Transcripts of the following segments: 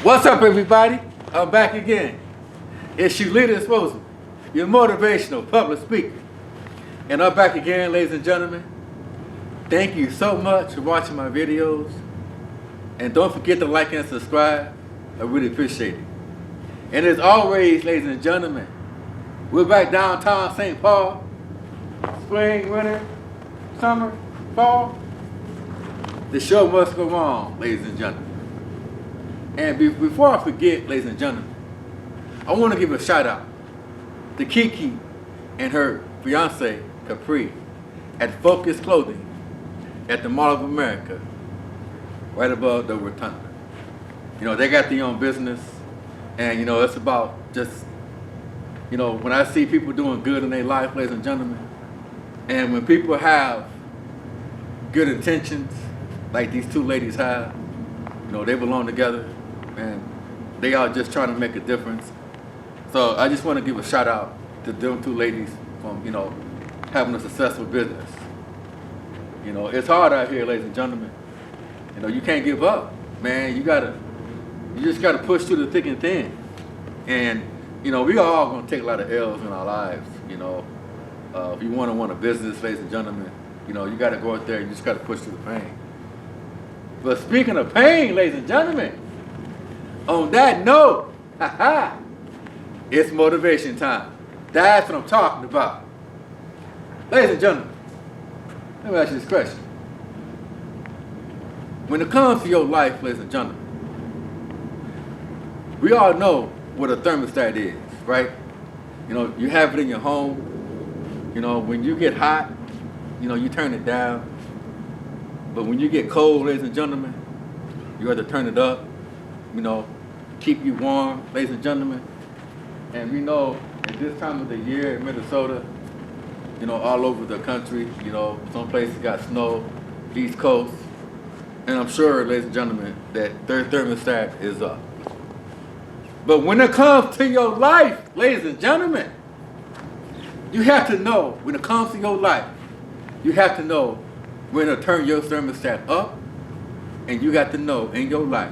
What's up, everybody? I'm back again. It's your leader disposal, your motivational public speaker. And I'm back again, ladies and gentlemen. Thank you so much for watching my videos. And don't forget to like and subscribe. I really appreciate it. And as always, ladies and gentlemen, we're back downtown St. Paul. Spring, winter, summer, fall. The show must go on, ladies and gentlemen. And before I forget, ladies and gentlemen, I want to give a shout out to Kiki and her fiance, Capri, at Focus Clothing at the Mall of America, right above the Rotunda. You know, they got their own business, and you know, it's about just, you know, when I see people doing good in their life, ladies and gentlemen, and when people have good intentions, like these two ladies have, you know, they belong together, and they are just trying to make a difference. So I just want to give a shout out to them two ladies from, you know, having a successful business. You know, it's hard out here, ladies and gentlemen. You know, you can't give up, man. You just gotta push through the thick and thin. And, you know, we are all gonna take a lot of L's in our lives, you know. If you wanna run a business, ladies and gentlemen, you know, you gotta go out there, you just gotta push through the pain. But speaking of pain, ladies and gentlemen, on that note, it's motivation time. That's what I'm talking about. Ladies and gentlemen, let me ask you this question. When it comes to your life, ladies and gentlemen, we all know what a thermostat is, right? You know, you have it in your home. You know, when you get hot, you know, you turn it down. But when you get cold, ladies and gentlemen, you have to turn it up, you know, keep you warm, ladies and gentlemen. And we know at this time of the year in Minnesota, you know, all over the country, you know, some places got snow, East Coast. And I'm sure, ladies and gentlemen, that their thermostat is up. But when it comes to your life, ladies and gentlemen, you have to know, when it comes to your life, you have to know when to turn your thermostat up, and you got to know in your life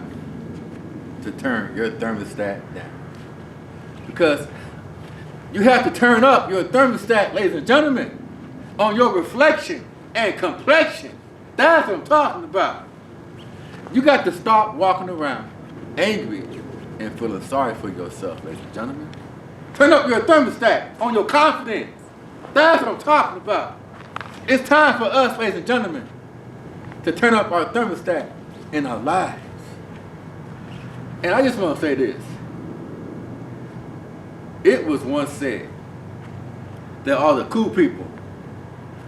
to turn your thermostat down. Because you have to turn up your thermostat, ladies and gentlemen, on your reflection and complexion. That's what I'm talking about. You got to stop walking around angry and feeling sorry for yourself, ladies and gentlemen. Turn up your thermostat on your confidence. That's what I'm talking about. It's time for us, ladies and gentlemen, to turn up our thermostat in our lives. And I just want to say this. It was once said that all the cool people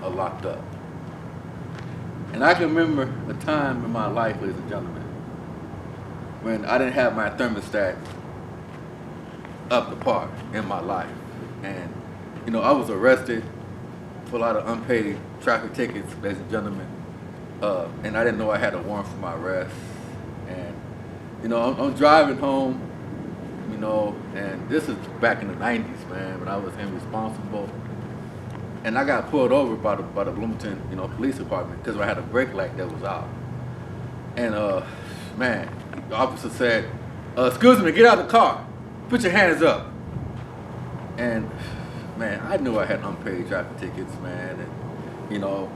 are locked up. And I can remember a time in my life, ladies and gentlemen, when I didn't have my thermostat up to par in my life. And, you know, I was arrested for a lot of unpaid traffic tickets, ladies and gentlemen. And I didn't know I had a warrant for my arrest. And, you know, I'm driving home, you know, and this is back in the 90s, man, when I was irresponsible. And I got pulled over by the Bloomington, you know, police department because I had a brake light that was out. And, man, the officer said, excuse me, get out of the car. Put your hands up. And, man, I knew I had unpaid traffic tickets, man. And, you know,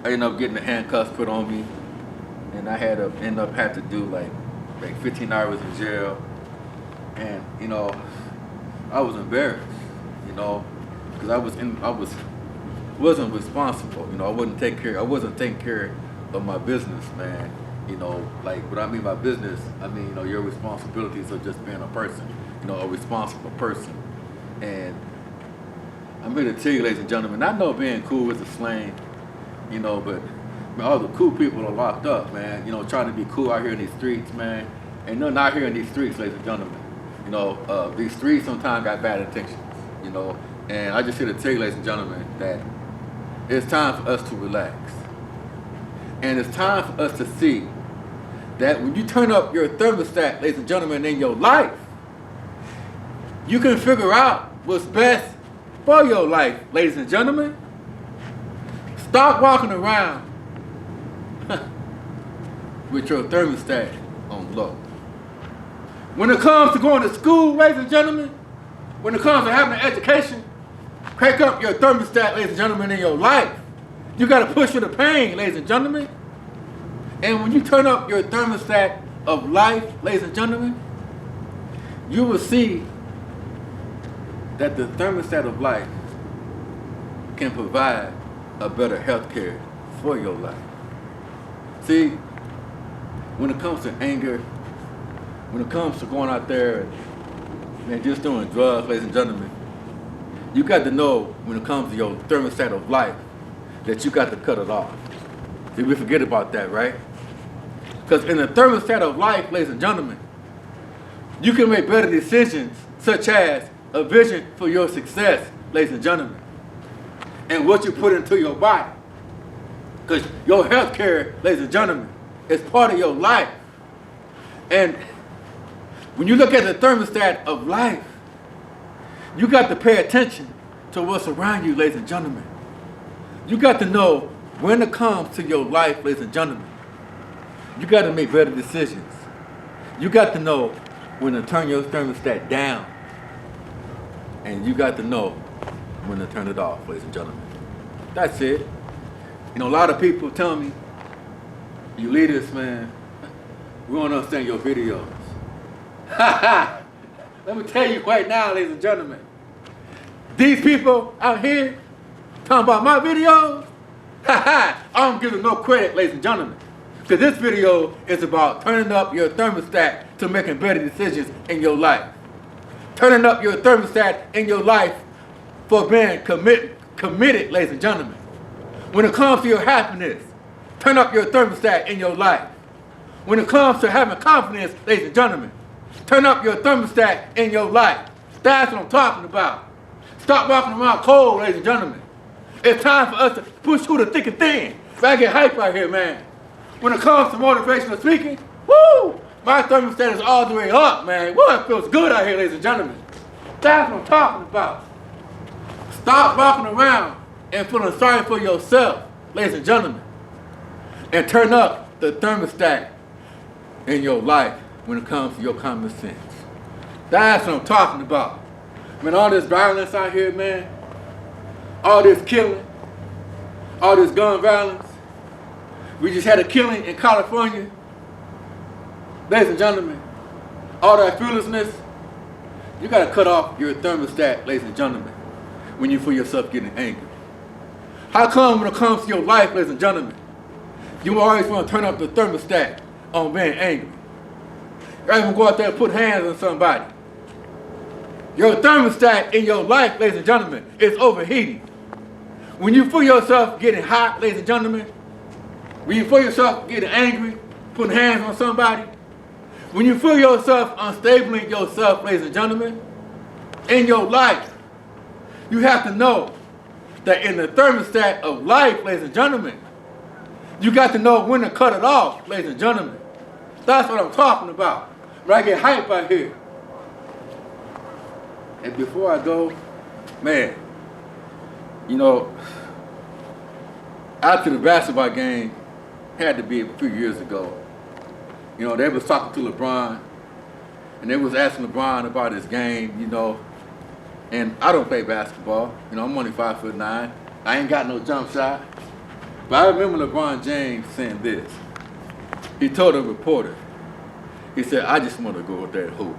I ended up getting the handcuffs put on me. And I had to do like 15 hours in jail. And, you know, I was embarrassed, you know, because I wasn't responsible. You know, I wasn't taking care of my business, man. You know, like what I mean by business, I mean, you know, your responsibilities of just being a person, you know, a responsible person. And I'm here to tell you, ladies and gentlemen, I know being cool is a slang, you know, but man, all the cool people are locked up, man. You know, trying to be cool out here in these streets, man. Ain't nothing out here in these streets, ladies and gentlemen. You know, these streets sometimes got bad intentions, you know. And I just here to tell you, ladies and gentlemen, that it's time for us to relax. And it's time for us to see that when you turn up your thermostat, ladies and gentlemen, in your life, you can figure out what's best for your life, ladies and gentlemen. Stop walking around with your thermostat on low. When it comes to going to school, ladies and gentlemen, when it comes to having an education, crank up your thermostat, ladies and gentlemen, in your life. You got to push through the pain, ladies and gentlemen. And when you turn up your thermostat of life, ladies and gentlemen, you will see that the thermostat of life can provide a better health care for your life. See, when it comes to anger, when it comes to going out there and just doing drugs, ladies and gentlemen, you got to know when it comes to your thermostat of life that you got to cut it off. See, we forget about that, right? Because in the thermostat of life, ladies and gentlemen, you can make better decisions such as a vision for your success, ladies and gentlemen, and what you put into your body. Because your health care, ladies and gentlemen, is part of your life. And when you look at the thermostat of life, you got to pay attention to what's around you, ladies and gentlemen. You got to know when it comes to your life, ladies and gentlemen, you got to make better decisions. You got to know when to turn your thermostat down. And you got to know when to turn it off, ladies and gentlemen. That's it. You know, a lot of people tell me, you leaders, man, we don't understand your videos. Let me tell you right now, ladies and gentlemen, these people out here talking about my videos, I don't give them no credit, ladies and gentlemen. Because this video is about turning up your thermostat to making better decisions in your life. Turning up your thermostat in your life for being committed, ladies and gentlemen. When it comes to your happiness, turn up your thermostat in your life. When it comes to having confidence, ladies and gentlemen, turn up your thermostat in your life. That's what I'm talking about. Stop walking around cold, ladies and gentlemen. It's time for us to push through the thick and thin. I get hype out here, man. When it comes to motivational speaking, woo, my thermostat is all the way up, man. Woo, it feels good out here, ladies and gentlemen. That's what I'm talking about. Stop walking around and feeling sorry for yourself, ladies and gentlemen. And turn up the thermostat in your life when it comes to your common sense. That's what I'm talking about. Man, all this violence out here, man, all this killing, all this gun violence. We just had a killing in California. Ladies and gentlemen, all that fearlessness, you got to cut off your thermostat, ladies and gentlemen, when you feel yourself getting angry. How come when it comes to your life, ladies and gentlemen, you always want to turn up the thermostat on being angry? You always want to go out there and put hands on somebody. Your thermostat in your life, ladies and gentlemen, is overheating. When you feel yourself getting hot, ladies and gentlemen, when you feel yourself getting angry, putting hands on somebody, when you feel yourself unstabling yourself, ladies and gentlemen, in your life, you have to know that in the thermostat of life, ladies and gentlemen, you got to know when to cut it off, ladies and gentlemen. That's what I'm talking about. When I get hype out here. And before I go, man, you know, after the basketball game, had to be a few years ago, you know, they was talking to LeBron, and they was asking LeBron about his game, you know, and I don't play basketball, you know, I'm only 5'9", I ain't got no jump shot, but I remember LeBron James saying this. He told a reporter, he said, I just want to go with that hoop.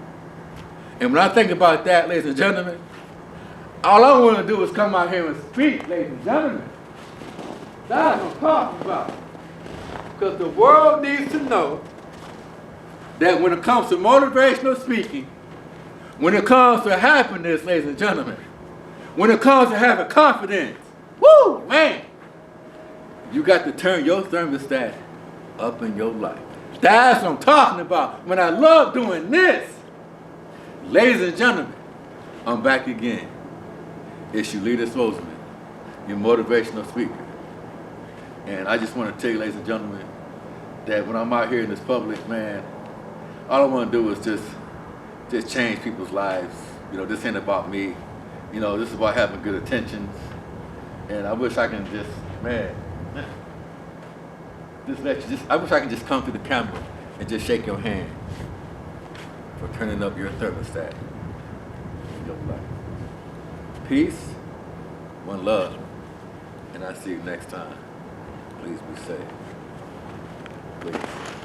And when I think about that, ladies and gentlemen, all I want to do is come out here and speak, ladies and gentlemen. That's what I'm talking about. Because the world needs to know that when it comes to motivational speaking, when it comes to happiness, ladies and gentlemen, when it comes to having confidence, woo, man, you got to turn your thermostat up in your life. That's what I'm talking about. When I love doing this, ladies and gentlemen, I'm back again. It's your leader, Slozeman, your motivational speaker. And I just want to tell you, ladies and gentlemen, that when I'm out here in this public, man, all I want to do is just change people's lives. You know, this ain't about me. You know, this is about having good intentions. And I wish I can just, man, I wish I could just come to the camera and just shake your hand. for turning up your thermostat in your life. Peace, one love, and I'll see you next time. Please be safe. Please.